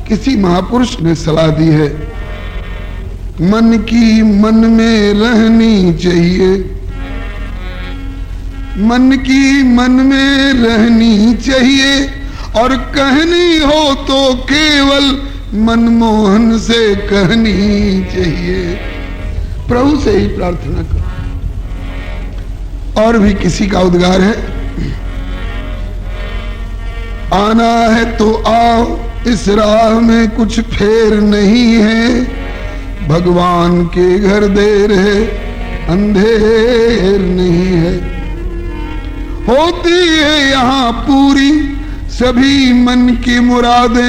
किसी महापुरुष ने सलाह दी है, मन की मन में रहनी चाहिए, मन की मन में रहनी चाहिए, और कहनी हो तो केवल मनमोहन से कहनी चाहिए। प्रभु से ही प्रार्थना करो। और भी किसी का उद्गार है, आना है तो आओ, इस राह में कुछ फेर नहीं है, भगवान के घर देर है, अंधेर नहीं है। होती है यहाँ पूरी सभी मन की मुरादें,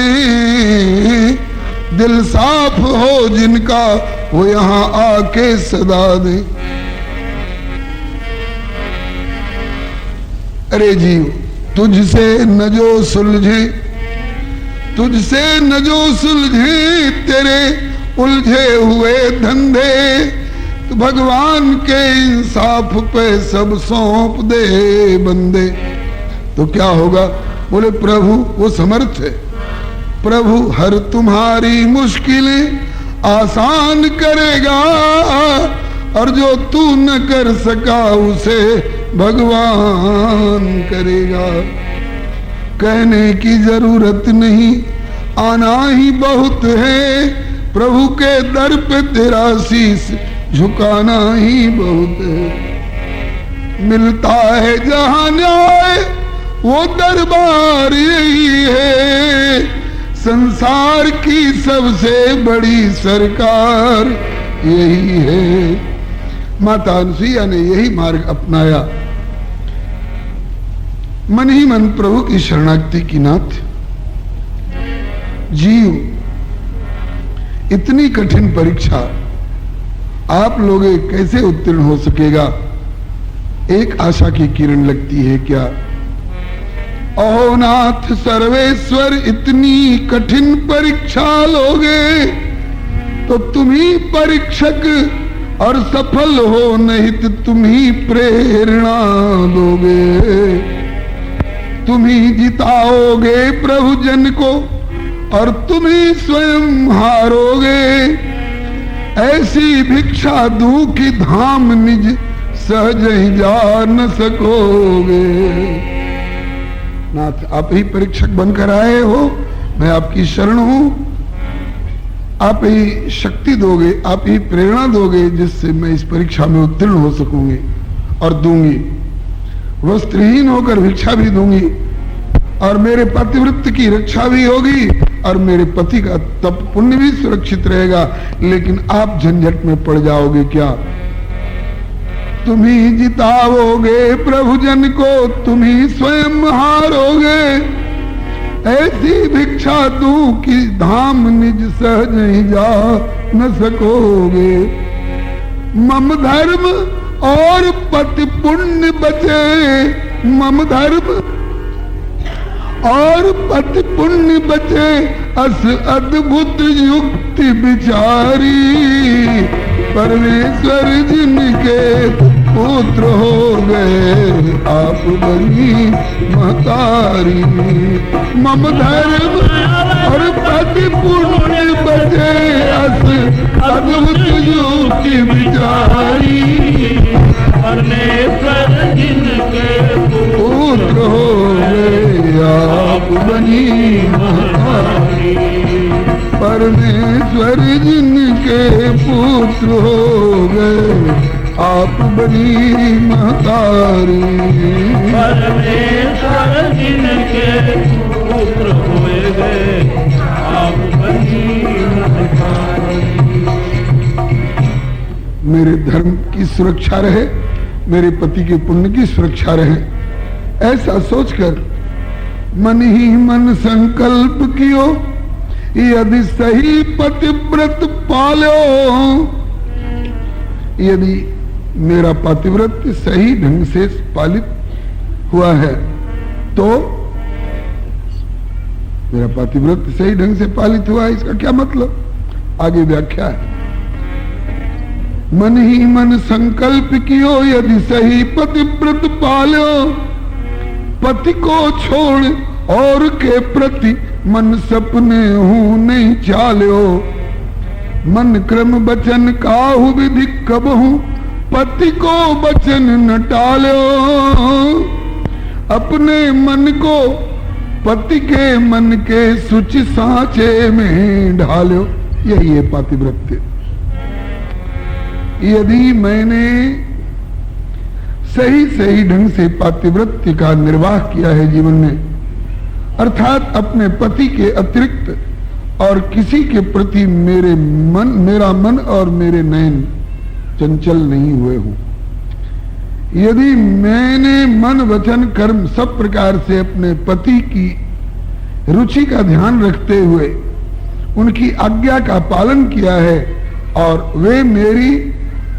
दिल साफ हो जिनका वो यहाँ आके सदा दे। अरे जीव, तुझसे न जो सुलझे, तुझसे न जो सुलझे तेरे उलझे हुए धंधे, तो भगवान के इंसाफ पे सब सौंप दे बंदे। तो क्या होगा? बोले प्रभु वो समर्थ है, प्रभु हर तुम्हारी मुश्किलें आसान करेगा, और जो तू न कर सका उसे भगवान करेगा। कहने की जरूरत नहीं, आना ही बहुत है, प्रभु के दर पे तेरा शीश झुकाना ही बहुत है। मिलता है जहां न्याय वो दरबार यही है, संसार की सबसे बड़ी सरकार यही है। माता अनुसुईया ने यही मार्ग अपनाया, मन ही मन प्रभु की शरणागति की नाथ। जीव, इतनी कठिन परीक्षा आप लोग कैसे उत्तीर्ण हो सकेगा? एक आशा की किरण लगती है क्या? अहो नाथ सर्वेश्वर, इतनी कठिन परीक्षा लोगे तो तुम ही परीक्षक, और सफल हो नहीं तो तुम ही प्रेरणा दोगे। तुम ही जिताओगे प्रभु जन को, और तुम ही स्वयं हारोगे। ऐसी भिक्षा दूं कि धाम निज सहज ही जा न सकोगे। नाथ, आप ही परीक्षक बनकर आए हो, मैं आपकी शरण हूं। आप ही शक्ति दोगे, आप ही प्रेरणा दोगे, जिससे मैं इस परीक्षा में उत्तीर्ण हो सकूंगी और दूंगी। वस्त्रहीन होकर भिक्षा भी दूंगी, और मेरे पतिव्रत की रक्षा भी होगी, और मेरे पति का तप पुण्य भी सुरक्षित रहेगा। लेकिन आप झंझट में पड़ जाओगे क्या? तुम ही जिताओगे प्रभु जन को, तुम ही स्वयं हारोगे। ऐसी भिक्षा दूं कि धाम निज सहज ही जा न सकोगे। मम धर्म और पति पुण्य बचे, मम धर्म और पति पुण्य बचे, अस अद्भुत युक्ति विचारी। परमेश्वर जिनके पुत्र हो गए, आप बनी महतारी। मम धर्म और पति पुण्य बचे, अस अद्भुत युक्ति विचारी। परमेश्वर जिनके पुत्र हो गए, आप बनी महतारी। परमेश्वर जिनके पुत्र हो गए, आप बनी महतारी। परमेश्वर जिनके पुत्र हो गए, आप बनी महतारी। मेरे धर्म की सुरक्षा रहे, मेरे पति के पुण्य की सुरक्षा रहे, ऐसा सोचकर मन ही मन संकल्प कियो, यदि सही पतिव्रत पालो। यदि मेरा पतिव्रत सही ढंग से पालित हुआ है तो, मेरा पतिव्रत सही ढंग से पालित हुआ है, इसका क्या मतलब? आगे व्याख्या है। मन ही मन संकल्प कियो, यदि सही पतिव्रत पालो। पति को छोड़ और के प्रति मन सपने हूं नहीं चाल्यो, मन क्रम बचन काहु विधि कबहू, पति को बचन न टाल्यो। अपने मन को पति के मन के सुचि सांचे में ढाल्यो। यही है पातिव्रत्य। यदि मैंने सही ढंग से पातिव्रत्य का निर्वाह किया है जीवन में, अर्थात अपने पति के अतिरिक्त और किसी के प्रति मेरा मन और मेरे नयन चंचल नहीं हुए हूं, यदि मैंने मन वचन कर्म सब प्रकार से अपने पति की रुचि का ध्यान रखते हुए उनकी आज्ञा का पालन किया है और वे मेरी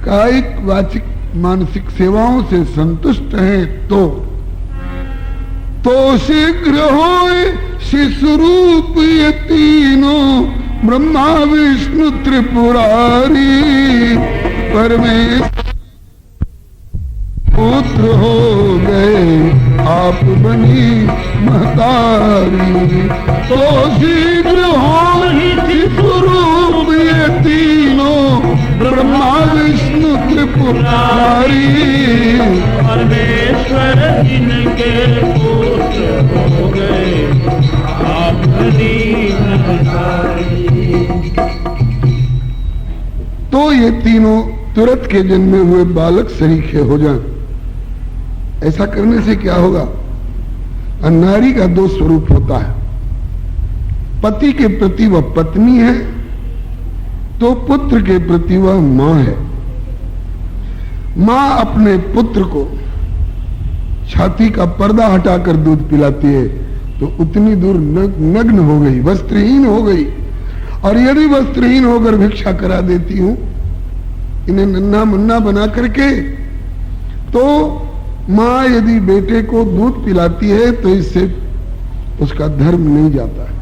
कायिक वाचिक मानसिक सेवाओं से संतुष्ट हैं, तो शीघ्र होए शिशु रूप ये तीनों ब्रह्मा विष्णु त्रिपुरारी, परमेश्वर पुत्र हो गए आप बनी महतारी। तो शीघ्र हो शिशु रूप ये तीनों ब्रह्मा विष्णु त्रिपुरारी, परमेश्वर जिनके पुत्र हो गए आप बनी महतारी। तो ये तीनों तुरंत के जन्मे हुए बालक सरीखे हो जाएं। ऐसा करने से क्या होगा? नारी का दो स्वरूप होता है। पति के प्रति वह पत्नी है, तो पुत्र के प्रति वह मां है। मां अपने पुत्र को छाती का पर्दा हटाकर दूध पिलाती है तो उतनी दूर नग्न हो गई, वस्त्रहीन हो गई। और यदि वस्त्रहीन होकर भिक्षा करा देती हूं इन्हें नन्हा मुन्ना बना करके, तो मां यदि बेटे को दूध पिलाती है तो इससे उसका धर्म नहीं जाता है।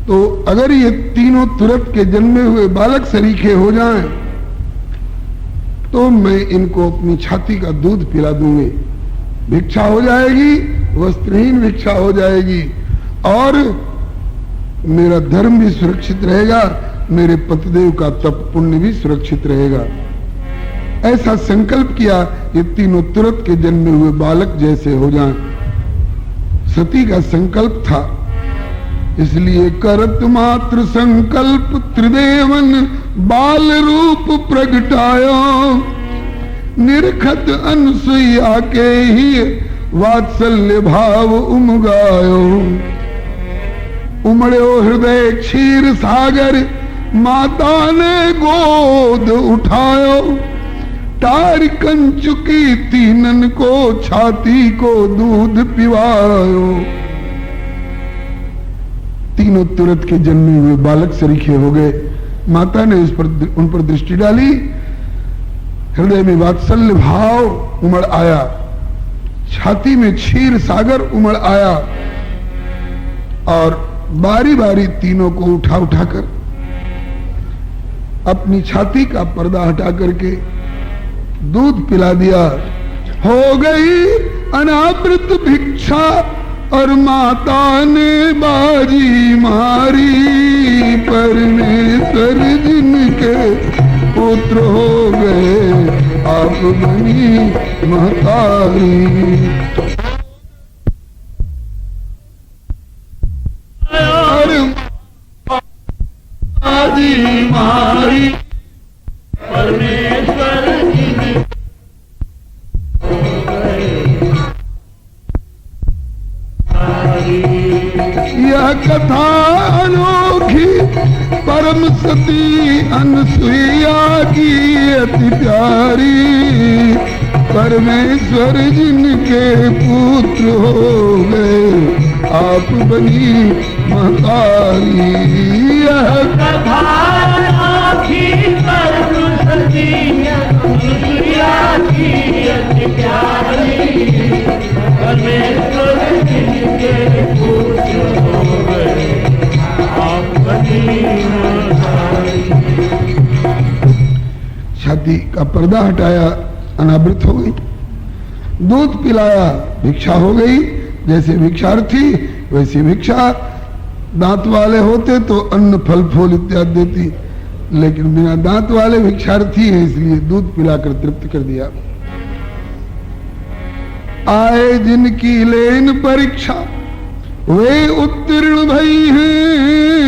तो अगर ये तीनों तुरंत के जन्मे हुए बालक सरीखे हो जाएं, तो मैं इनको अपनी छाती का दूध पिला दूंगी, भिक्षा हो जाएगी, वस्त्रहीन भिक्षा हो जाएगी और मेरा धर्म भी सुरक्षित रहेगा, मेरे पतिदेव का तप पुण्य भी सुरक्षित रहेगा। ऐसा संकल्प किया, ये तीनों तुरंत के जन्मे हुए बालक जैसे हो जाएं। सती का संकल्प था, इसलिए करत मात्र संकल्प त्रिदेवन बाल रूप प्रगटायो, निरखत अनसुईया के ही वात्सल्य भाव उमगायो। उमड़ो हृदय क्षीर सागर माता ने गोद उठायो, तार कंचुकी तीनन को छाती को दूध पिवायो। तीनों तुरंत के जन्मे हुए बालक सरीखे हो गए। माता ने उन पर दृष्टि डाली, हृदय में वात्सल्य भाव उमड़ आया, छाती में क्षीर सागर उमड़ आया और बारी बारी तीनों को उठा उठाकर अपनी छाती का पर्दा हटा करके दूध पिला दिया। हो गई अनावृत भिक्षा और माता ने बाजी मारी, परमेश्वर जिनके पुत्र हो गए आप बनी महतारी। बाजी मारी परमेश्वर यह कथा अनोखी परम सती अनसुईया की अति प्यारी, परमेश्वर जिनके पुत्र हो गए आप बनी महतारी। यह कथा अनोखी परम सती अनसुईया की अति प्यारी, परमेश्वर जिनके पुत्र हो गए आप बनी महतारी। छाती का पर्दा हटाया, अनावृत हो गई, दूध पिलाया, भिक्षा हो गई। जैसे भिक्षार्थी वैसी भिक्षा दांत वाले होते तो अन्न फल फूल इत्यादि देती, लेकिन बिना दांत वाले भिक्षार्थी हैं, इसलिए दूध पिलाकर तृप्त कर दिया। आए जिनकी लेन परीक्षा वे उत्तीर्ण भई हैं,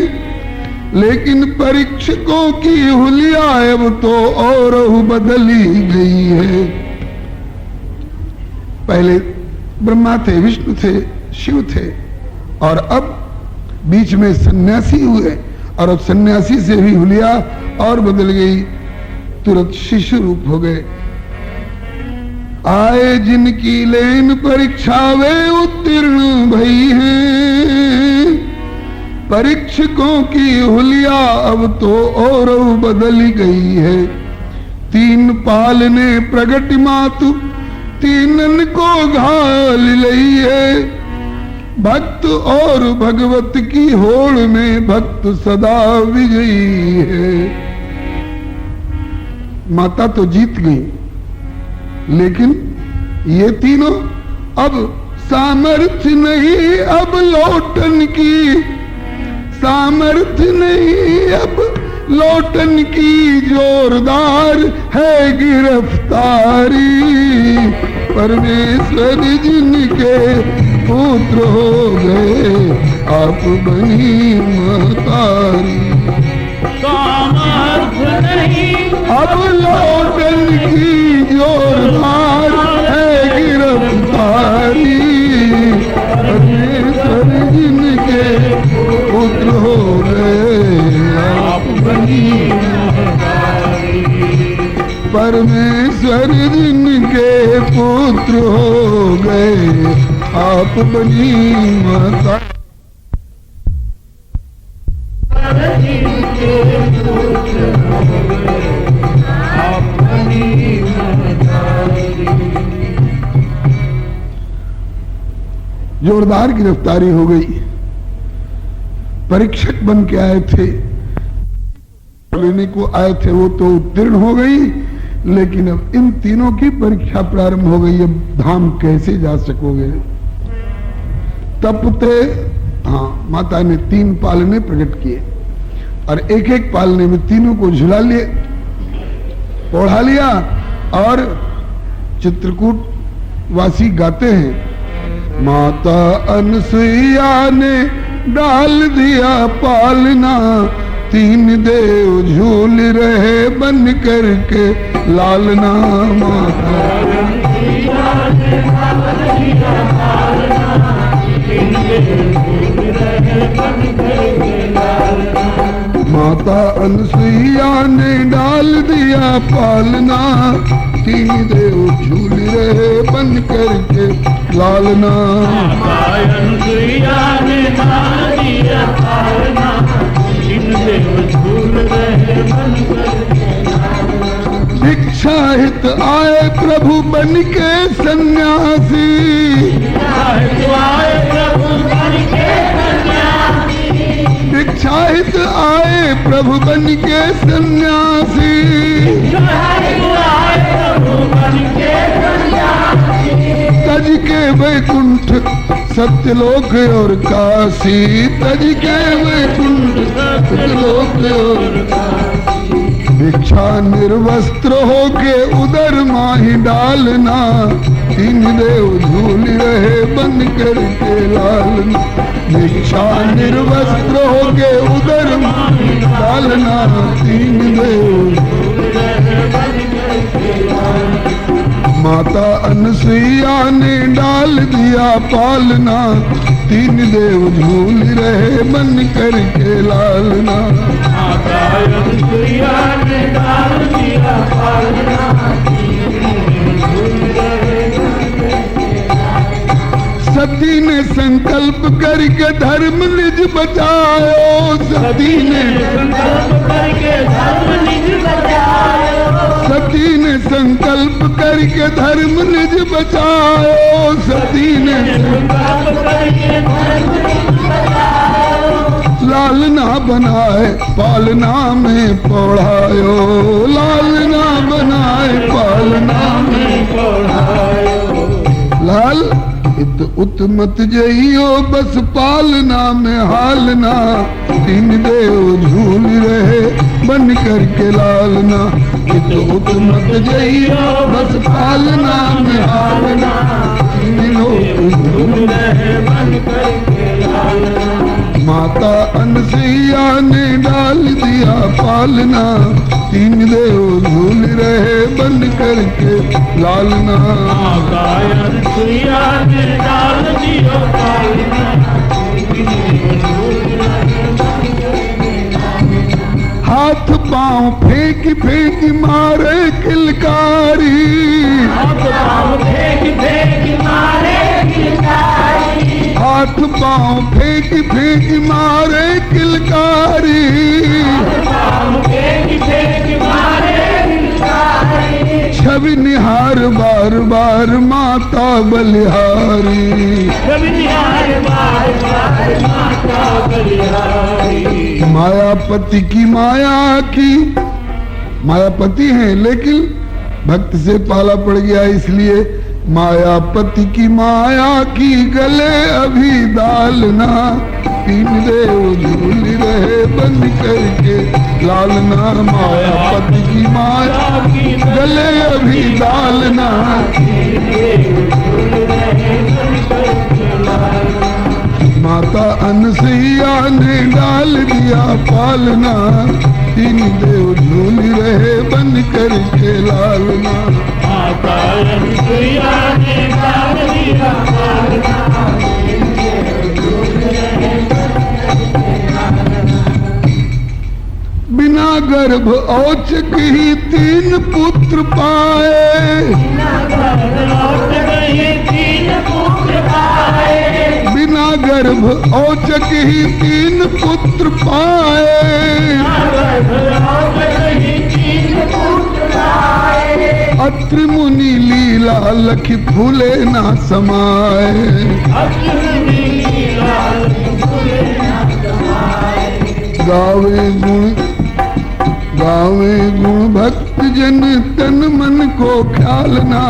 लेकिन परीक्षकों की हुलिया अब तो और बदली गई है। पहले ब्रह्मा थे, विष्णु थे, शिव थे, और अब बीच में सन्यासी हुए, और अब सन्यासी से भी हुलिया और बदल गई, तुरंत शिशु रूप हो गए। आए जिनकी लेन परीक्षा वे उत्तीर्ण भई हैं, परीक्षकों की हुलिया अब तो और बदली गई है। तीन पाल ने प्रगट मातु तीनन को घाल लई है, भक्त और भगवत की होड़ में भक्त सदा विजयी है। माता तो जीत गई, लेकिन ये तीनों अब सामर्थ्य नहीं अब लौटन की, सामर्थ्य नहीं अब लौटन की, जोरदार है गिरफ्तारी। परमेश्वर जिनके पुत्र हो गए आप बनी महतारी। सामर्थ्य नहीं अब लौटन की, जोरदार है गिरफ्तारी। परमेश्वर जिनके पुत्र हो गए आप बनी महतारी। परमेश्वर जिनके पुत्र हो गए आप बनी माता। जोरदार गिरफ्तारी हो गई। परीक्षक बन के आए थे, लेने को आए थे, वो तो उत्तीर्ण हो गई, लेकिन अब इन तीनों की परीक्षा प्रारंभ हो गई। अब धाम कैसे जा सकोगे? तपते, हाँ, माता ने तीन पालने प्रकट किए और एक एक पालने में तीनों को झुला लिए, ओढ़ा लिया, और चित्रकूट वासी गाते हैं, माता अनसुईया ने डाल दिया पालना, तीन देव झूल रहे बन करके लालना। माता माता अनसुईया ने डाल दिया पालना, तीन देव झूल रहे बन करके लालना। माता अनसुईया ने डाल दिया पालना, तीन देव झूल रहे बन करके लालना। भिक्षाहित आए प्रभु बन के सन्यासी, भिक्षाहित आए प्रभु बन के सन्यासी। तज के वैकुंठ सत्यलोक और काशी, तज के वैकुंठ सत्यलोक और काशी। भिक्षा निर्वस्त्र होके उदर माही डालना, तीन देव झूल रहे बन करके लालना। भिक्षा निर्वस्त्र होके उदर माही डालना, तीन देव माता अनसुईया ने डाल दिया पालना, तीन देव झूल रहे बन करके लालना। माता अनसुईया ने डाल दिया पालना, सती ने संकल्प करके धर्म निज बचायो, सती ने संकल्प करके धर्म निज बचायो, सती ने संकल्प करके धर्म निज बचायो, सती ने संकल्प करके धर्म निज बचायो। लालना बनाए पालना में पढ़ायो, लालना बनाए पालना में पढ़ायो। लाल इत उत मत जइयो बस पालना में हालना, तीन देव झूल रहे बन करके लालना। इत उत मत जइयो बस पालना में हालना, तीनों झूल रहे बन करके लालना। माता अनसुईया ने डाल दिया पालना, तीन देव झूल रहे बन करके लालना। माता अनसुईया ने डाल दिया पालना, हाथ पांव फेंक फेंक मारे किलकारी, हाथ पांव फेंक फेंक मारे किलकारी, हाथ पांव फेंक फेंक मारे किलकारी, पांव फेंक फेंक मारे किलकारी। छवि निहार बार बार माता बलिहारी, छवि निहार बार बार माता बलिहारी। मायापति की माया की, मायापति हैं लेकिन भक्त से पाला पड़ गया, इसलिए मायापति की माया की गले अभी डालना, तीन देव झूल रहे बन करके लालना। मायापति की माया की गले अभी डालना, माता अनसुईया ने डाल दिया पालना, तीन देव झूल रहे बन करके लालना। माता अनसुईया ने डाल दिया पालना, तीन देव झूल रहे बन करके लालना। बिना गर्भ औचक ही तीन पुत्र पाए, बिना गर्भ औचक ही तीन पुत्र पाए, बिना गर्भ औचक ही तीन पुत्र पाए, अत्रि मुनि लीला लखि फूले ना समाए। गावे गुण भक्त जन तन मन को ख्यालना,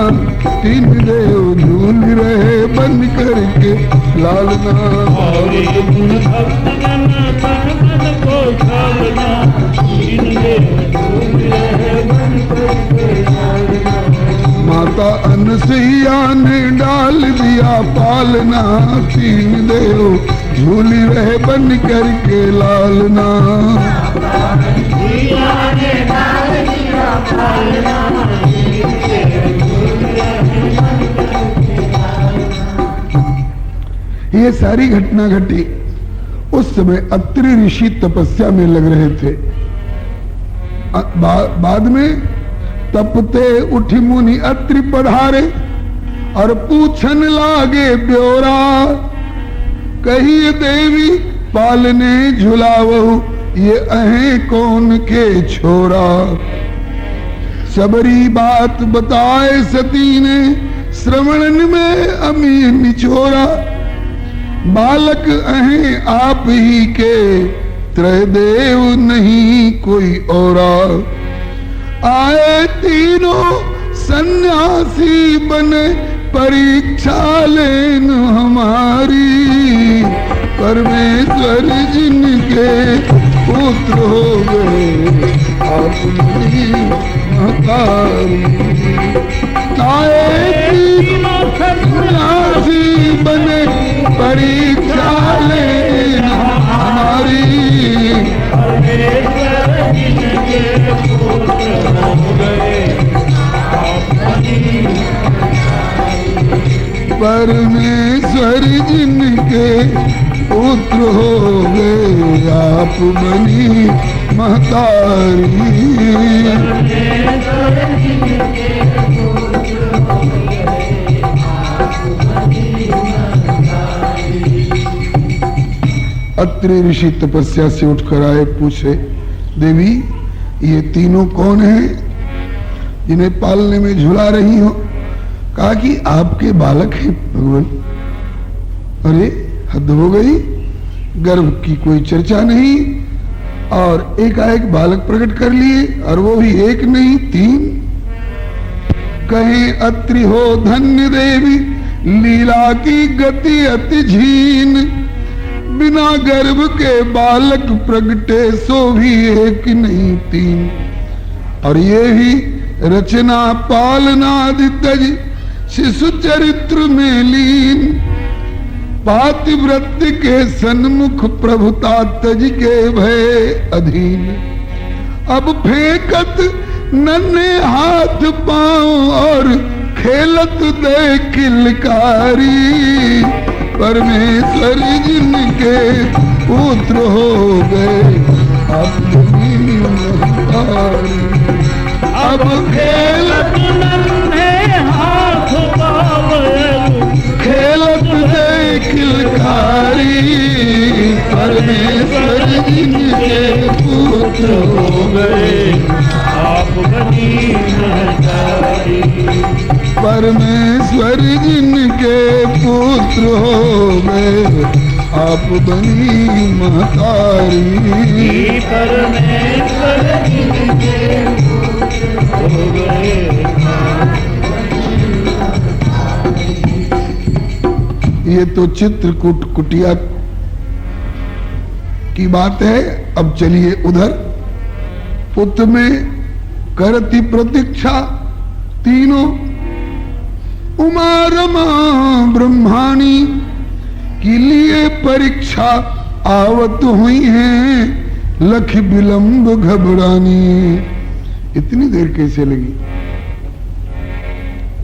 तीन देव झूल रहे बन करके लालना। गुण भक्त जन तन मन को ख्यालना, तीन देव झूल रहे बन करके लालना। माता अनसुईया ने डाल दिया पालना, तीन देव झूल रहे बन करके लालना। ये सारी घटना घटी उस समय अत्रि ऋषि तपस्या में लग रहे थे। बाद में तपते उठी मुनि अत्रि पधारे और पूछन लागे ब्योरा, कहिए देवी पालने झुलावहु ये अहे कौन के छोरा। सबरी बात बताए सती ने श्रवणन में अमी निचोरा, बालक अहे आप ही के त्रयदेव नहीं कोई औरा। आए तीनों सन्यासी बने परीक्षा लेन हमारी, परमेश्वर जिनके पुत्र हो गए आप महतारी। आए तीनों सन्यासी बने परीक्षा लेन हमारी, परमेश्वर जिनके पुत्र हो गए आप बनी महतारी। अत्रि ऋषि तपस्या से उठकर आए, पूछे देवी ये तीनों कौन हैं जिन्हें पालने में झुला रही हो। कहा कि आपके बालक हैं भगवान। अरे हद हो गई, गर्भ की कोई चर्चा नहीं और एकाएक बालक प्रकट कर लिए, और वो भी एक नहीं तीन। कहे अत्रि हो धन्य देवी लीला की गति अति झीन, बिना गर्भ के बालक प्रगटे सो भी एक नहीं तीन। और ये ही रचना पालना तज शिशु चरित्र में लीन, पातिव्रत्य के सन्मुख प्रभुता तज के भय अधीन। अब फेंकत नन्हे हाथ पांव और खेलत दे किलकारी, परमेश्वर जिनके पुत्र हो गए अपनी महतारी। अब खेलत नन्हे हाथ पांव खेलत दे किलकारी, परमेश्वर जिनके पुत्र हो गए आप बनी महतारी। परमेश्वर जिनके पुत्र हो गए आप बनी महतारी। परमेश्वर जिनके पुत्र हो गए। ये तो चित्रकूट कुटिया की बात है। अब चलिए उधर पुत्र में करती प्रतीक्षा तीनों उमा रमा ब्रह्माणी के लिए परीक्षा आवत हुई हैं लख विलंब घबरानी। इतनी देर कैसे लगी?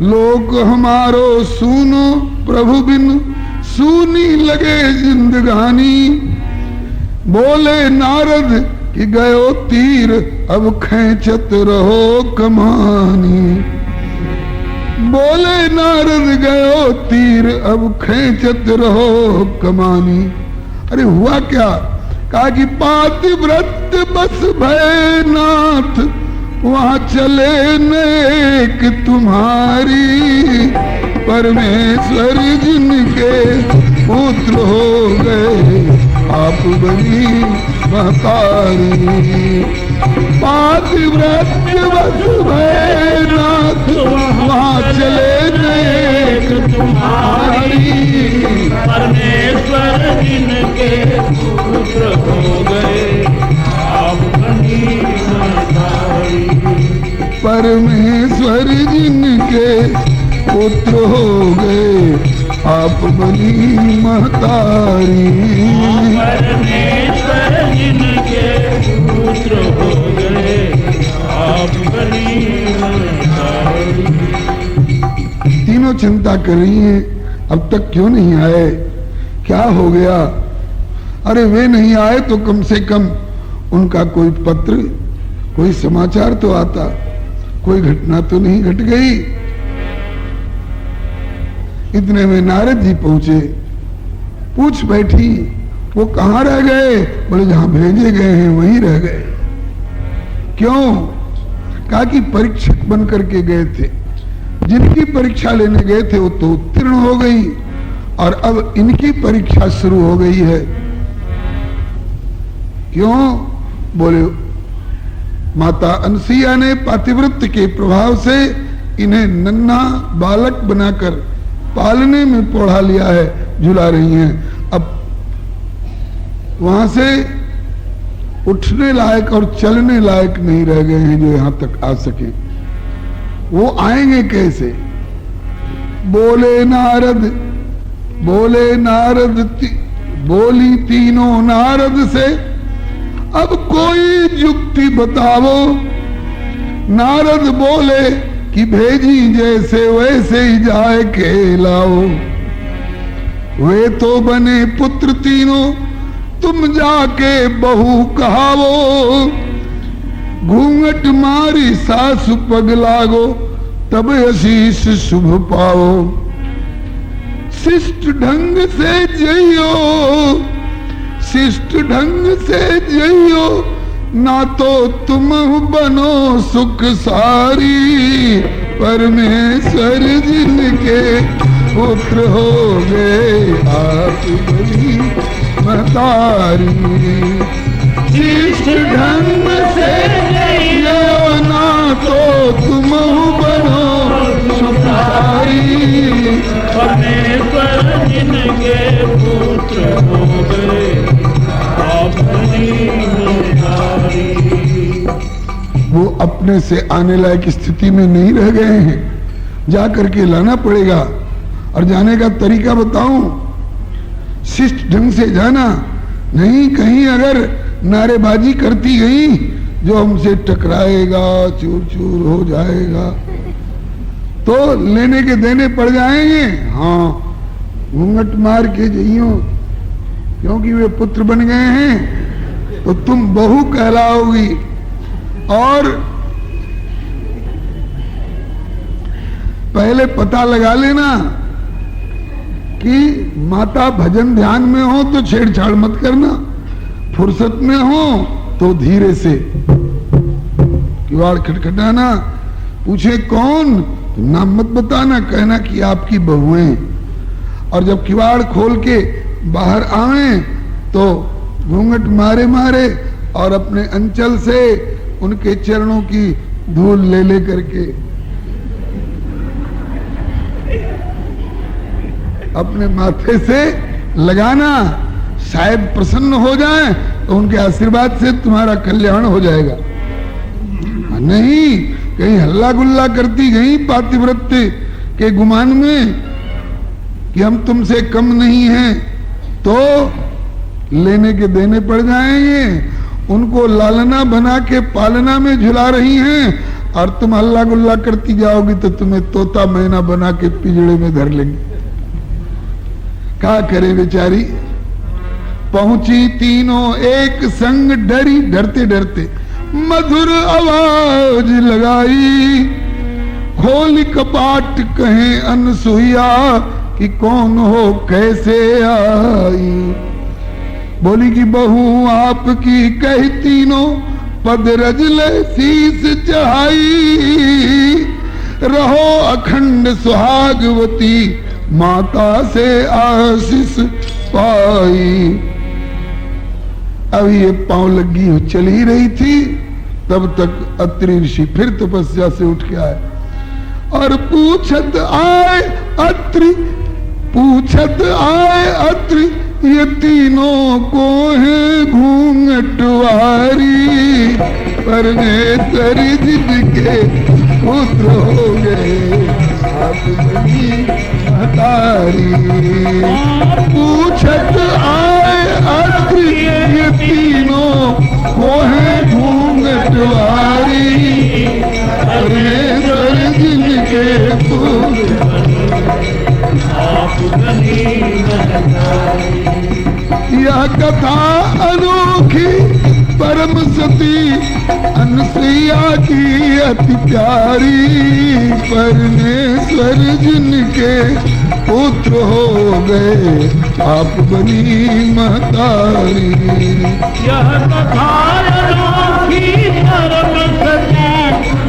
लोक हमारो सुनो प्रभु बिन सुनी लगे जिंदगानी। बोले नारद कि गयो तीर अब खेचत रहो कमानी। बोले नारद गयो तीर अब खेचत रहो कमानी। अरे हुआ क्या? कहा कि पातिव्रत बस भय नाथ वहां चले नेक तुम्हारी। परमेश्वर जिनके पुत्र हो गए आप बनी महतारी। पातिव्रत बस भय नाथ वहां चले नेक तुम्हारी। परमेश्वर जिनके पुत्र हो गए आप बनी महतारी। परमेश्वर जिनके पुत्र हो गए आप बनी महतारी। परमेश्वर जिनके पुत्र हो गए आप बनी महतारी। तीनों चिंता कर रही हैं अब तक क्यों नहीं आए, क्या हो गया? अरे वे नहीं आए तो कम से कम उनका कोई पत्र कोई समाचार तो आता, कोई घटना तो नहीं घट गई। इतने में नारद जी पहुंचे, पूछ बैठी वो कहां रह गए? बोले जहां भेजे गए हैं वहीं रह गए। क्यों? कहा कि परीक्षक बन करके गए थे, जिनकी परीक्षा लेने गए थे वो तो उत्तीर्ण हो गई और अब इनकी परीक्षा शुरू हो गई है। क्यों? बोले माता अनसुईया ने पातिव्रत्य के प्रभाव से इन्हें नन्हा बालक बनाकर पालने में पढ़ा लिया है, झुला रही हैं। अब वहां से उठने लायक और चलने लायक नहीं रह गए हैं जो यहां तक आ सके। वो आएंगे कैसे? बोले नारद बोली तीनों नारद से अब कोई युक्ति बताओ। नारद बोले कि भेजी जैसे वैसे ही जाए के लाओ। वे तो बने पुत्र तीनों तुम जाके बहू कहावो। घूंघट मारी सासु पग लागो तब आशीष शुभ पाओ। शिष्ट ढंग से जइयो, शिष्ट ढंग से जइयो ना तो तुम बनो सुख सारी। परमेश्वर जिनके पुत्र हो गए आप बनी महतारी। शिष्ट ढंग से जइयो ना तो तुम बनो सुख सारी। वो अपने से आने लायक स्थिति में नहीं रह गए हैं, जा करके लाना पड़ेगा। और जाने का तरीका बताऊं, शिष्ट ढंग से जाना नहीं, कहीं अगर नारेबाजी करती गई जो हमसे टकराएगा, चूर चूर हो जाएगा, तो लेने के देने पड़ जाएंगे। हाँ, घूंघट मार के जइयो, क्योंकि वे पुत्र बन गए हैं तो तुम बहू कहलाओगी। और पहले पता लगा लेना कि माता भजन ध्यान में हो तो छेड़छाड़ मत करना, फुर्सत में हो तो धीरे से किवाड़ खटखटाना, पूछे कौन तो नाम मत बताना, कहना कि आपकी बहू हैं। और जब किवाड़ खोल के बाहर आवे तो घूंघट मारे मारे और अपने अंचल से उनके चरणों की धूल ले ले करके अपने माथे से लगाना, शायद प्रसन्न हो जाए तो उनके आशीर्वाद से तुम्हारा कल्याण हो जाएगा। नहीं, कहीं हल्ला गुल्ला करती गई पातिव्रत्य के गुमान में कि हम तुमसे कम नहीं हैं, तो लेने के देने पड़ जाएंगे। उनको लालना बना के पालना में झुला रही हैं और तुम हल्ला गुल्ला करती जाओगी तो तुम्हें तोता मैना बना के पिंजड़े में धर लेंगे। क्या करे बेचारी, पहुंची तीनों एक संग डरी, डरते डरते मधुर आवाज लगाई, खोल कपाट कहें अनसुईया कि कौन हो कैसे आई। बोली कि बहू आपकी कही तीनों पद रजले शीस चढ़ाई, रहो अखंड सुहागवती माता से आशीष पाई। अब ये पांव लगी हो चल ही रही थी, तब तक अत्रि ऋषि फिर तपस्या से उठ के आए और पूछत आए अत्रि, पूछत आए अत्रि, ये तीनों को है घूंघटवारी, परमेश्वर जिनके पुत्र हो गए हतारी। पूछत आए अत्रि, ये तीनों को है घूंघटवारी, परमेश्वर जिनके पुत्र। यह कथा अनोखी परम सती अनसुईया की अति प्यारी, परमेश्वर जिनके पुत्र हो गए आप बनी महतारी। यह कथा अनोखी परम सती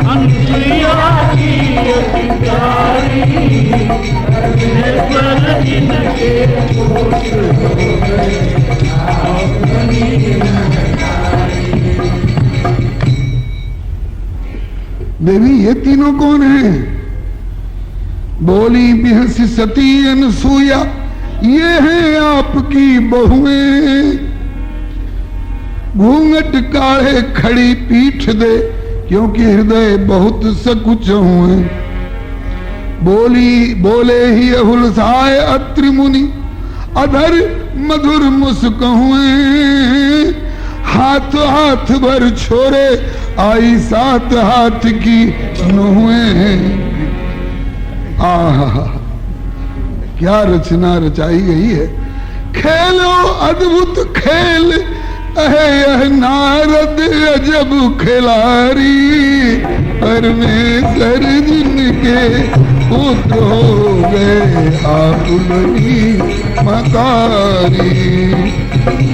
अनसुईया की अति प्यारी, परमेश्वर जिनके पुत्र हो गए आप बनी महतारी। देवी ये तीनों कौन हैं? बोली बिहसी सती अनसुईया, ये हैं आपकी बहुएं, घूंघट काढ़े खड़ी पीठ दे, क्योंकि हृदय बहुत सकुच हुए। बोली बोले ही हुलसाए अत्रि मुनि, अधर मधुर मुस्कुए, हाथ हाथ भर छोरे आई 7 हाथ की नुहें। आहा, क्या रचना रचाई गई है। खेलो अद्भुत खेल है यह नारद अजब खिलाड़ी, परमेश्वर जिनके पुत्र हो गए आप बनी महतारी।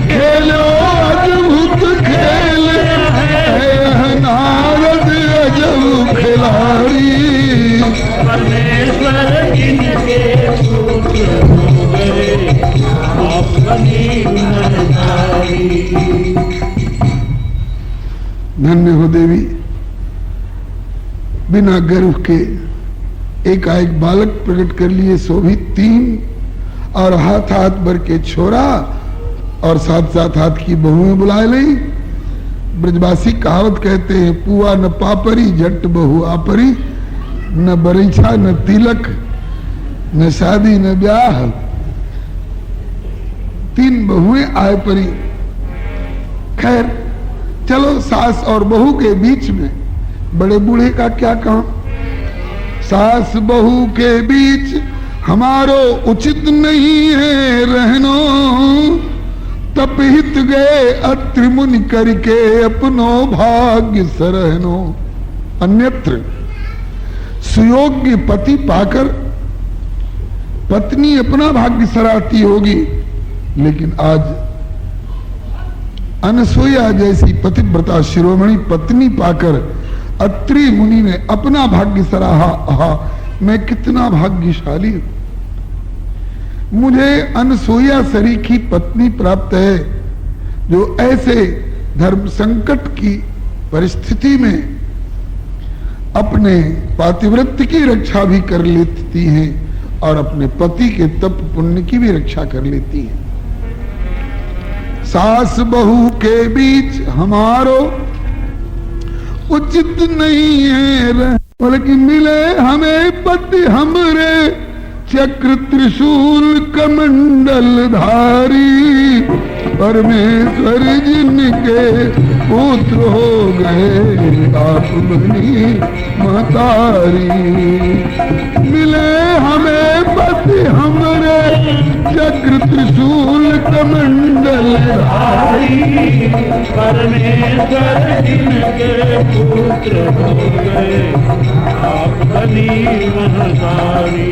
खेलो अद्भुत खेल है यह नारद अजब खिलाड़ी, परमेश्वर जिनके पुत्र हो गए आप बनी महतारी। धन्य हो देवी, बिना गर्भ के एकाएक बालक प्रकट कर लिए, सो भी 3, और हाथ हाथ भर के छोरा और 7-7 हाथ की बहुएं बुला ली। ब्रजवासी कहावत कहते हैं, पुआ न पापरी जट बहु आपरी, न बरीछा न तिलक न शादी न ब्याह, 3 बहुएं आए परी। खैर चलो, सास और बहू के बीच में बड़े बूढ़े का क्या काम। सास बहू के बीच हमारो उचित नहीं है रहनो, तपहित गए अत्रि मुनि करके अपनो भाग्य सरहनो। अन्यत्र सुयोग्य पति पाकर पत्नी अपना भाग्य सराहती होगी, लेकिन आज अनसुया जैसी पतिव्रता शिरोमणि पत्नी पाकर अत्रि मुनि ने अपना भाग्य सराहा। आहा, मैं कितना भाग्यशाली हूं, मुझे अनसुया सरीखी पत्नी प्राप्त है, जो ऐसे धर्म संकट की परिस्थिति में अपने पातिव्रत्य की रक्षा भी कर लेती हैं और अपने पति के तप पुण्य की भी रक्षा कर लेती हैं। सास बहू के बीच हमारो उचित नहीं है, बल्कि मिले हमें पति हमरे चक्र त्रिशूल कमंडल धारी, परमेश्वर जिनके पुत्र हो गए आप बनी महतारी। मिले हमें पति हमरे चक्र त्रिशूल कमंडल धारी, परमेश्वर जिनके पुत्र हो गए आप बनी महतारी।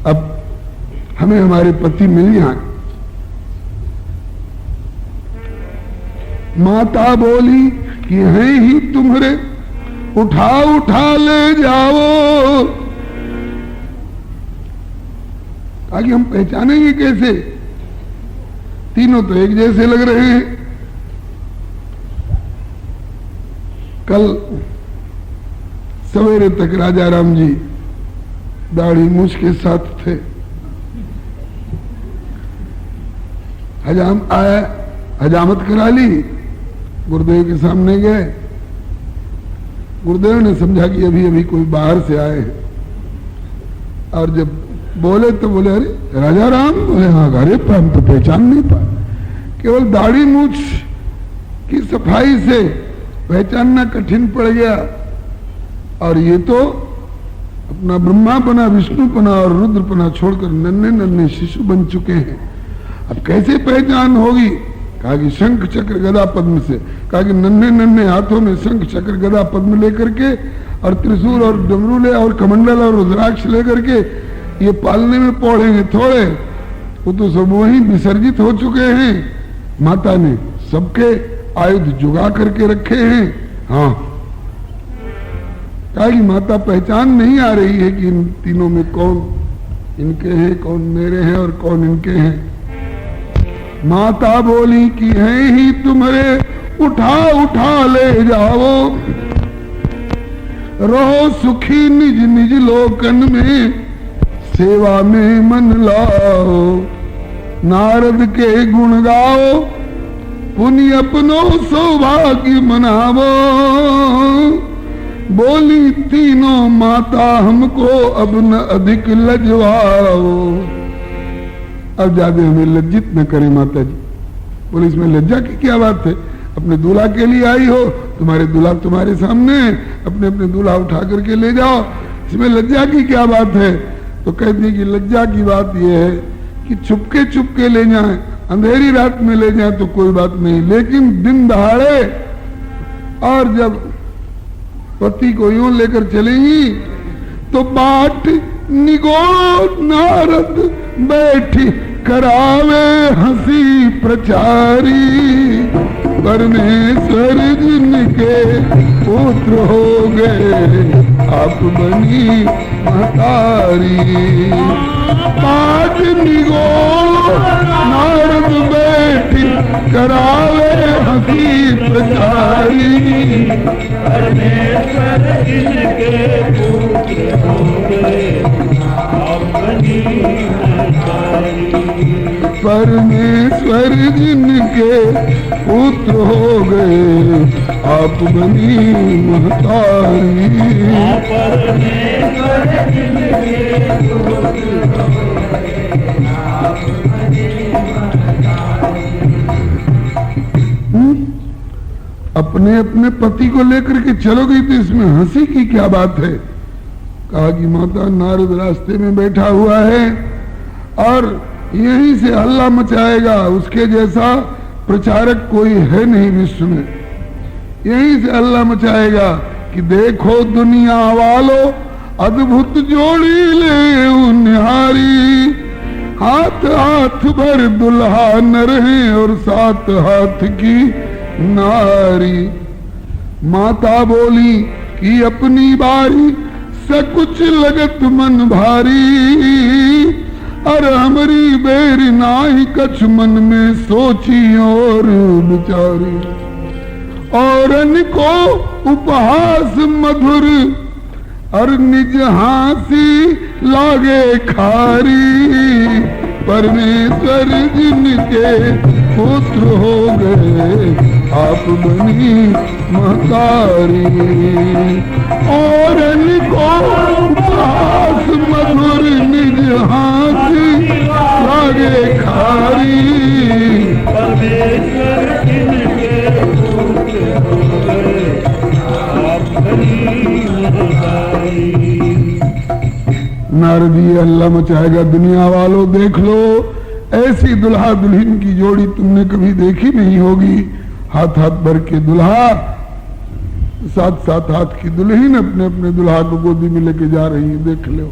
अब हमें हमारे पति मिल जाए। माता बोली कि हैं ही तुम्हारे, उठा उठा ले जाओ। आगे हम पहचानेंगे कैसे, तीनों तो एक जैसे लग रहे हैं। कल सवेरे तक राजा राम जी दाढ़ी मूछ के साथ थे। हजाम आया, हजामत करा ली, गुरुदेव के सामने गए। गुरुदेव ने समझा कि अभी अभी कोई बाहर से आए हैं, और जब बोले तो बोले अरे राजा राम। बोले हाँ, अरे हम तो पहचान नहीं पाए, केवल दाढ़ी मूछ की सफाई से पहचानना कठिन पड़ गया, और ये तो अपना ब्रह्मापना विष्णुपना और रुद्रपना छोड़कर नन्हे नन्हे शिशु बन चुके हैं। अब कैसे पहचान होगी? कहा कि शंख चक्र गदा पद्म से। कहा कि नन्हे नन्हे हाथों में शंख चक्र गदा पद्म लेकर के, और त्रिशूल और डमरू ले और कमंडल और रुद्राक्ष लेकर के ये पालने में पड़ेंगे थोड़े, वो तो सब वहीं विसर्जित हो चुके हैं। माता ने सबके आयुध जुगा करके रखे हैं। हाँ, कहा कि माता पहचान नहीं आ रही है कि इन तीनों में कौन इनके हैं, कौन मेरे हैं और कौन इनके हैं। माता बोली कि हैं ही तुम्हारे, उठा उठा ले जाओ। रहो सुखी निज निज लोकन में, सेवा में मन लाओ। नारद के गुण गाओ, पुण्य अपनो सौभाग्य मनावो। बोली तीनों माता हमको अब न अधिक लजवाओ। अब ज्यादा हमें लज्जित न करे माता जी। बोले इसमें लज्जा की क्या बात है, अपने दूल्हा के लिए आई हो, तुम्हारे दूल्हा तुम्हारे सामने, अपने अपने दूल्हा उठा करके ले जाओ, इसमें लज्जा की क्या बात है। तो कहते हैं कि लज्जा की बात यह है कि चुपके ले जाएं, अंधेरी रात में ले जाएं तो कोई बात नहीं, लेकिन दिन दहाड़े और जब पति को यूं लेकर चलेंगी तो बाट निगो नारद बैठी करावे हंसी प्रचारी। परमेश्वर जिनके पुत्र हो गए आप बनी महतारी। बाट निगो नारद बैठी करावे हंसी प्रचारी। परमेश्वर जिनके पुत्र हो गए आप बनी महतारी। परमेश्वर जिनके पुत्र हो गए आप बनी महतारी। अपने अपने पति को लेकर के चलोगी तो इसमें हंसी की क्या बात है? कहा कि माता नारद रास्ते में बैठा हुआ है और यहीं से हल्ला मचाएगा, उसके जैसा प्रचारक कोई है नहीं विश्व में। यहीं से हल्ला मचाएगा कि देखो दुनिया वालों अद्भुत जोड़ी ले निहारी, हाथ हाथ भर दुल्हा नर है और 7 हाथ की नारी। माता बोली कि अपनी बारी से कुछ लगत मन भारी, और हमारी बेरी नाही कछ मन में सोची और बिचारी। और को उपहास मधुर और निज हासी लागे खारी, परमेश्वर जिनके पुत्र हो गए आप बनी महतारी। और को उपहास मधुर निज हासी लागे खारी, परमेश्वर जिनके पुत्र हो गए आप बनी महतारी। नारद जी अल्लाह मचाएगा, दुनिया वालों देख लो, ऐसी दुल्हा दुल्हन की जोड़ी तुमने कभी देखी नहीं होगी। हाथ हाथ भर के दुल्हा, 7 हाथ की दुल्हन अपने अपने दुल्हा को गोदी में लेके जा रही है, देख लो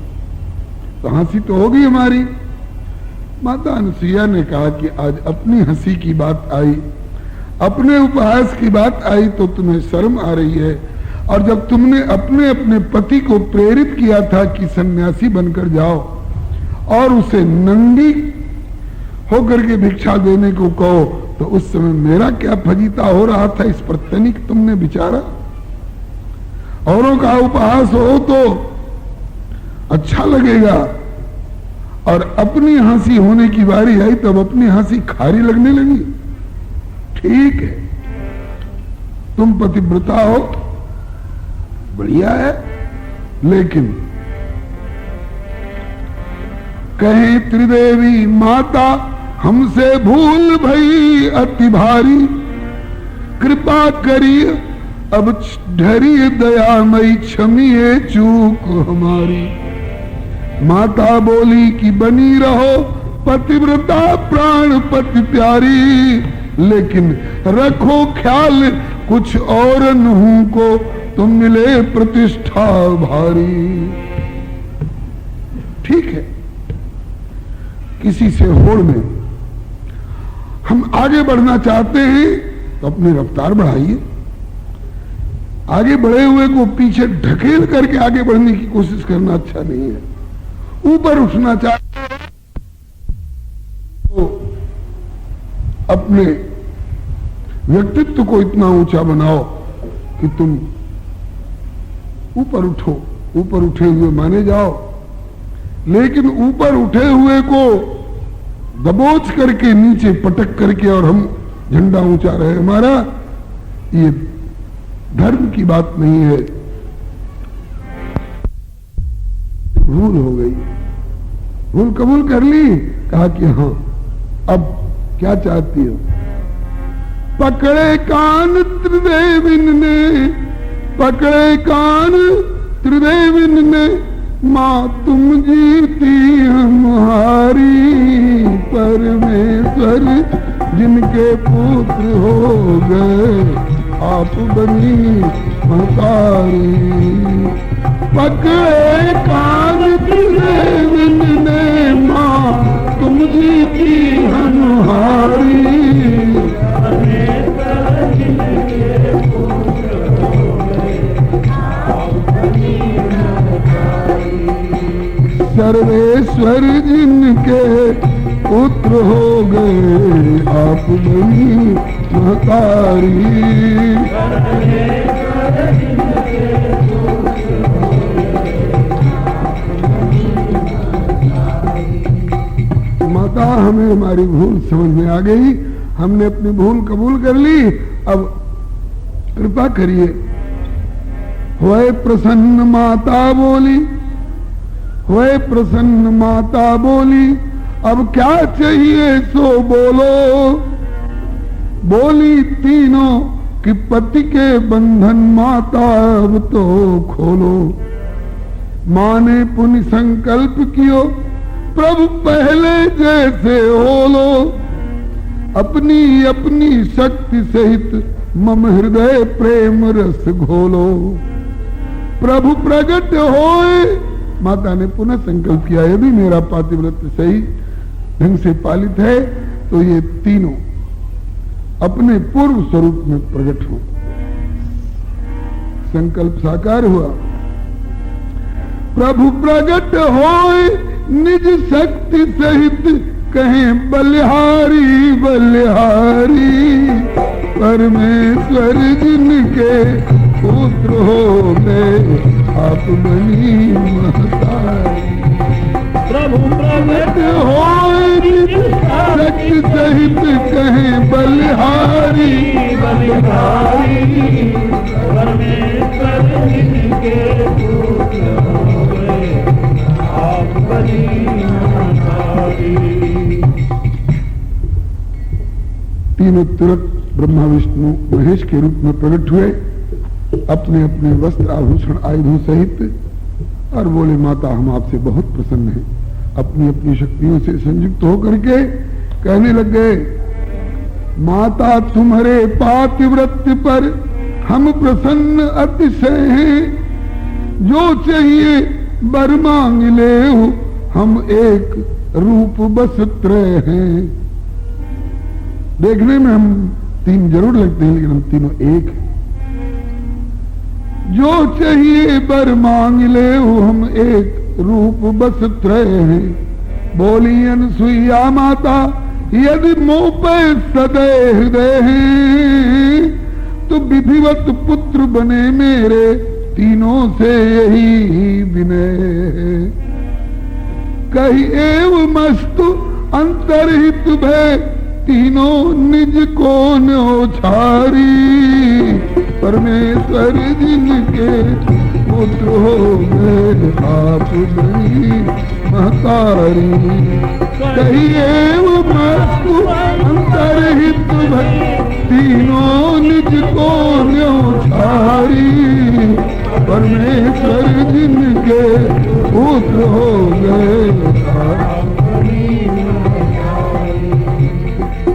तो हंसी तो होगी हमारी। माता अनुसुईया ने कहा कि आज अपनी हंसी की बात आई, अपने उपहास की बात आई तो तुम्हें शर्म आ रही है। और जब तुमने अपने अपने पति को प्रेरित किया था कि सन्यासी बनकर जाओ और उसे नंगी होकर के भिक्षा देने को कहो, तो उस समय मेरा क्या फजीता हो रहा था, इस पर तनिक तुमने विचारा? औरों का उपहास हो तो अच्छा लगेगा, और अपनी हंसी होने की बारी आई तब अपनी हंसी खारी लगने लगी। ठीक है, तुम पतिव्रता हो, बढ़िया है, लेकिन कहे त्रिदेवी माता हमसे भूल भई अति भारी, कृपा करिए अब ढरी दयामयी क्षमिए चूक हमारी। माता बोली कि बनी रहो पतिव्रता प्राण पति प्यारी, लेकिन रखो ख्याल कुछ और नहू को तुम मिले प्रतिष्ठा भारी। ठीक है, किसी से होड़ में हम आगे बढ़ना चाहते हैं तो अपनी रफ्तार बढ़ाइए। आगे बढ़े हुए को पीछे ढकेल करके आगे बढ़ने की कोशिश करना अच्छा नहीं है। ऊपर उठना चाहते हैं तो अपने व्यक्तित्व को इतना ऊंचा बनाओ कि तुम ऊपर उठो, ऊपर उठे हुए माने जाओ। लेकिन ऊपर उठे हुए को दबोच करके नीचे पटक करके और हम झंडा ऊंचा रहे हमारा, ये धर्म की बात नहीं है, भूल हो गई। भूल कबूल कर ली, कहा कि हाँ अब क्या चाहती हो? पकड़े कान त्रिदेविन ने, पकड़े कान त्रिदेविन ने, माँ तुम जीती हमारी, परमेश्वर जिनके पुत्र हो गए आप बनी महतारी। पकड़े कान त्रिदेविन ने, माँ तुम जीती हमारी, सर्वेश्वर जिनके पुत्र हो गए आप बनी महतारी। माता माता हमें हमारी भूल समझ में आ गई, हमने अपनी भूल कबूल कर ली, अब कृपा करिए। होए प्रसन्न माता बोली, होए प्रसन्न माता बोली, अब क्या चाहिए सो बोलो। बोली तीनों कि पति के बंधन माता अब तो खोलो। माँ ने पुण्य संकल्प कियो, प्रभु पहले जैसे होलो। अपनी अपनी शक्ति सहित मम हृदय प्रेम रस घोलो। प्रभु प्रकट होए, माता ने पुनः संकल्प किया, यदि मेरा पातिव्रत सही ढंग से पालित है तो ये तीनों अपने पूर्व स्वरूप में प्रकट हो। संकल्प साकार हुआ। प्रभु प्रकट होए निज शक्ति सहित, कहें बलिहारी बलिहारी। परमेश्वर जिनके पुत्र हो गए, आप बनी महतारी। प्रभु प्रकट होए निज शक्ति सहित, कहें बलिहारी बलिहारी। परमेश्वर जिनके पुत्र हो गए, आप बनी महतारी। तीनों तुरंत ब्रह्मा विष्णु महेश के रूप में प्रकट हुए, अपने अपने वस्त्र आभूषण आयुधों सहित, और बोले माता हम आपसे बहुत प्रसन्न हैं। अपनी अपनी शक्तियों से संयुक्त होकर के कहने लग गए, माता तुम्हारे पातिव्रत्य पर हम प्रसन्न अतिशय हैं। जो चाहिए वर मांग ले, हम एक रूप बस त्रय हैं। देखने में हम तीन जरूर लगते हैं, लेकिन हम तीनों एक हैं। जो चाहिए वर मांग ले, हम एक रूप बस त्रय हैं। बोली अनसुईया माता, यदि मोह पे सदैव हृदय हैं, तो विधिवत पुत्र बने मेरे, तीनों से यही विनय। कही एव मस्तु अंतरहित भय, तीनों निज को न्योछारी। परमेश्वर जिनके पुत्र हो गए, आप बनी महतारी। कहिए मस्तु अंतरहित भय, तीनों निज को न्योछारी। परमेश्वर जिनके पुत्र हो गए,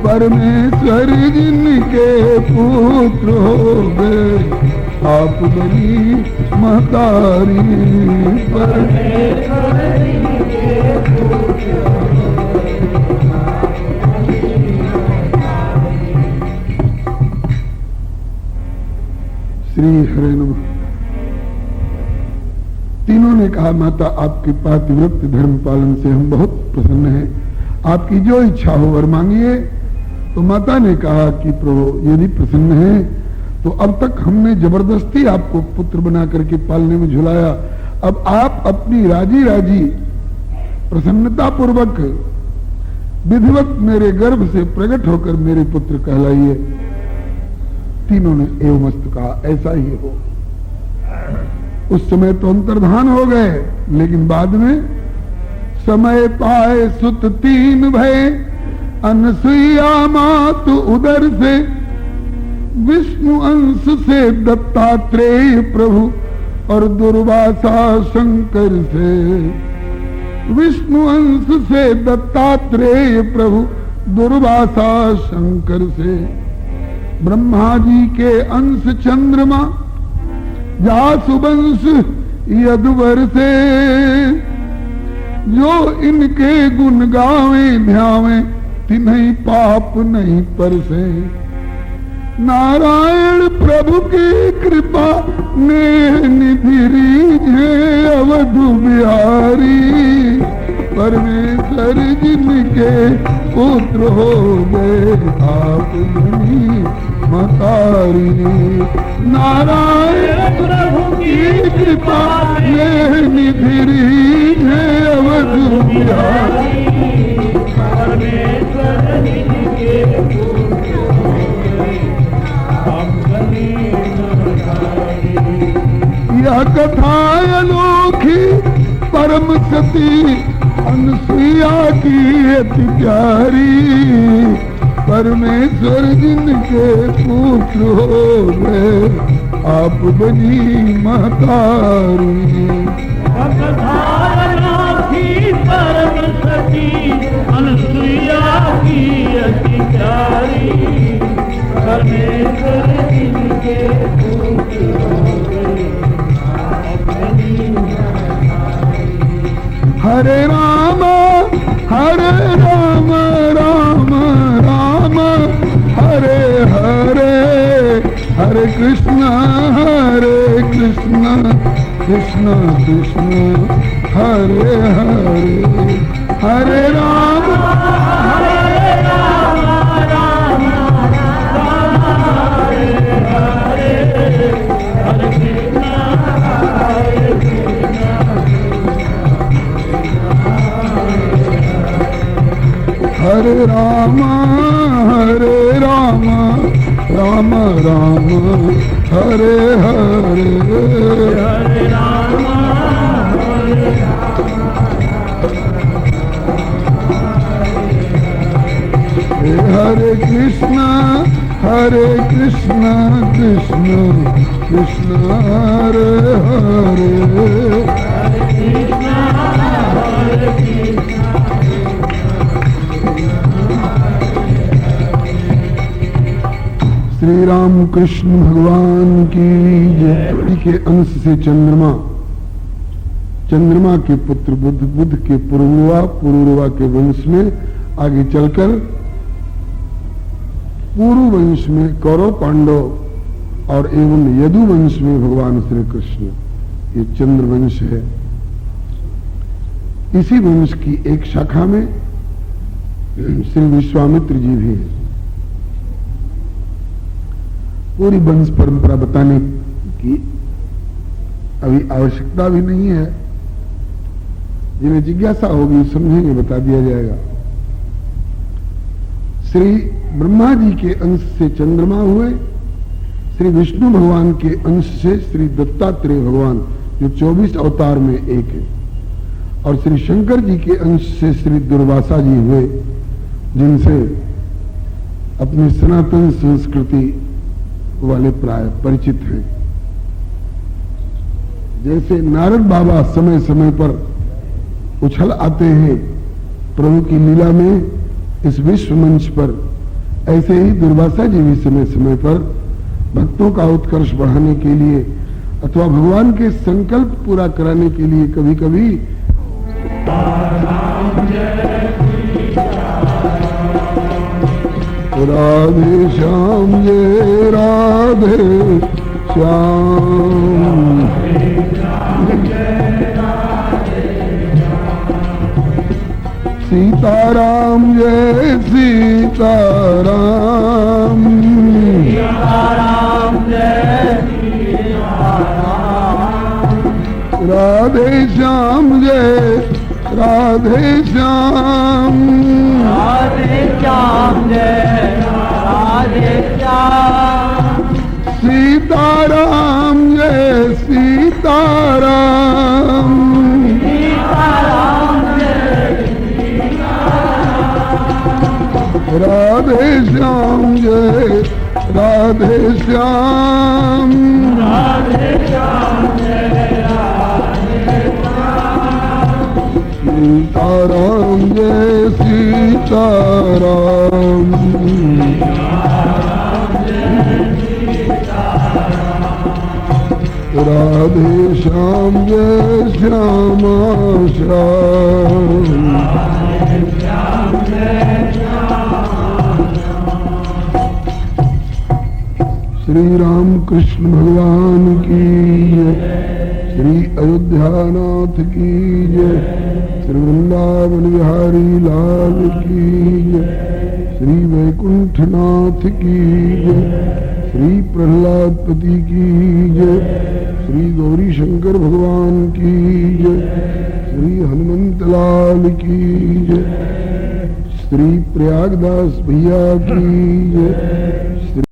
परमेश्वर जिनके पुत्र हो गए, आप बनी महतारी। परमेश्वर जिनके पुत्र हो गए। श्री हरे नमः। तीनों ने कहा माता आपके पातिव्रत्य धर्म पालन से हम बहुत प्रसन्न हैं, आपकी जो इच्छा हो वर मांगिए। तो माता ने कहा कि प्रभु यदि प्रसन्न है तो अब तक हमने जबरदस्ती आपको पुत्र बना करके पालने में झुलाया, अब आप अपनी राजी राजी प्रसन्नता पूर्वक विधिवत मेरे गर्भ से प्रकट होकर मेरे पुत्र कहलाइए। तीनों ने एवमस्तु कहा, ऐसा ही हो। उस समय तो अंतर्धान हो गए, लेकिन बाद में समय पाए सुत तीन भय, अनसुईया मातु उदर से, विष्णु अंश से दत्तात्रेय प्रभु, और दुर्वासा शंकर से। विष्णु अंश से दत्तात्रेय प्रभु, दुर्वासा शंकर से। ब्रह्मा जी के अंश चंद्रमा, जासुवंश यदुवर से। जो इनके गुण गावे ध्यावे, तिन्हीं पाप नहीं परसे। नारायण प्रभु की कृपा ने निधि रीझे अवधु बिहारी। परमेश्वर जिनके पुत्र हो गए, आप बनी महतारी। नारायण प्रभु की कृपा ने निधि रीझे अवधु बिहारी। यह कथा अनोखी परम सती अनुसुईया की अति प्यारी, परमेश्वर जिनके पुत्र हो गए आप बनी महतारी। कथा अनोखी परम सती अनुसुईया की अति प्यारी, परमेश्वर जिनके पुत्र हो गए आप बनी महतारी। हरे राम राम राम हरे हरे, हरे कृष्ण कृष्ण कृष्ण हरे हरे, हरे राम हरे राम राम राम हरे हरे, हरे राम हरे कृष्ण कृष्ण कृष्ण हरे हरे, श्री राम कृष्ण भगवान की जय। के अंश से चंद्रमा के पुत्र बुद्ध के पुरूरवा के वंश में आगे चलकर पूर्व वंश में कौरव पांडव और एवं यदु वंश में भगवान श्री कृष्ण, ये चंद्र वंश है। इसी वंश की एक शाखा में श्री विश्वामित्र जी भी है। पूरी वंश परंपरा बताने की अभी आवश्यकता भी नहीं है, जिन्हें जिज्ञासा होगी समझेंगे, बता दिया जाएगा। श्री ब्रह्मा जी के अंश से चंद्रमा हुए, श्री विष्णु भगवान के अंश से श्री दत्तात्रेय भगवान जो 24 अवतार में एक है, और श्री शंकर जी के अंश से श्री दुर्वासा जी हुए, जिनसे अपनी सनातन संस्कृति वाले प्राय परिचित हैं। जैसे नारद बाबा समय समय पर उछल आते हैं प्रभु की लीला में इस विश्व मंच पर, ऐसे ही दुर्वासा जी भी समय समय पर भक्तों का उत्कर्ष बढ़ाने के लिए अथवा भगवान के संकल्प पूरा कराने के लिए कभी कभी राधे श्याम जय राधे श्याम, सीताराम जय सीताराम, राधे श्याम जय राधे श्याम, राधे श्याम जय राधे श्याम, सीताराम जय सीताराम, सीताराम जय राधे श्याम जय राधे श्याम, राधे श्याम जय राधे श्याम, सीताराम जय सीताराम, राधे श्याम जय श्यामा श्याम, श्री राम कृष्ण भगवान की जय, श्री अयोध्यानाथ की जय, श्री वृंदावन बिहारी लाल की जय, श्री वैकुंठनाथ की जय, श्री प्रहलादपति की जय, श्री गौरी शंकर भगवान की जय, श्री हनुमंत लाल की जय, श्री प्रयागदास भैया की जय, श्री